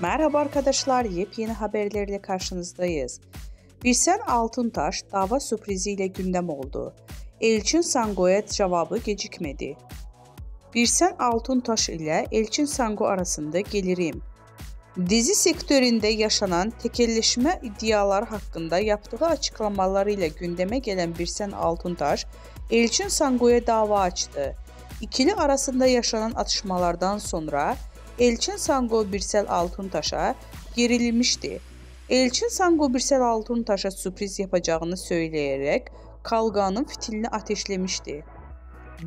Merhaba arkadaşlar, yepyeni haberlerle karşınızdayız. Birsen Altuntaş dava sürpriziyle gündem oldu. Elçin Sango'ya cevabı gecikmedi. Birsen Altuntaş ile Elçin Sango arasında gelirim. Dizi sektöründe yaşanan tekelleşme iddiaları hakkında yaptığı açıklamalarıyla gündeme gelen Birsen Altuntaş, Elçin Sango'ya dava açtı. İkili arasında yaşanan atışmalardan sonra Elçin Sango Birsel Altuntaş'a gerilmişti. Elçin Sango Birsel Altuntaş'a sürpriz yapacağını söyleyerek kavganın fitilini ateşlemişti.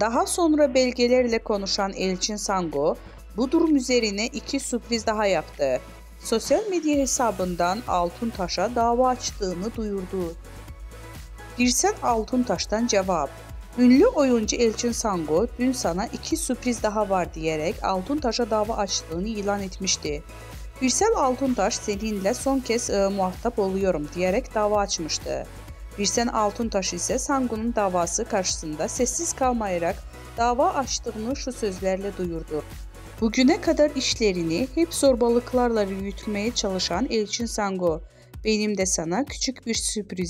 Daha sonra belgelerle konuşan Elçin Sango bu durum üzerine iki sürpriz daha yaptı. Sosyal medya hesabından Altuntaş'a dava açtığını duyurdu. Birsel Altuntaş'tan cevap. Ünlü oyuncu Elçin Sango dün sana iki sürpriz daha var diyerek Altuntaş'a dava açtığını ilan etmişti. Birsel Altuntaş seninle son kez muhatap oluyorum diyerek dava açmıştı. Birsen Altuntaş ise Sango'nun davası karşısında sessiz kalmayarak dava açtığını şu sözlerle duyurdu. Bugüne kadar işlerini hep zorbalıklarla yürütmeye çalışan Elçin Sango, benim de sana küçük bir sürprizim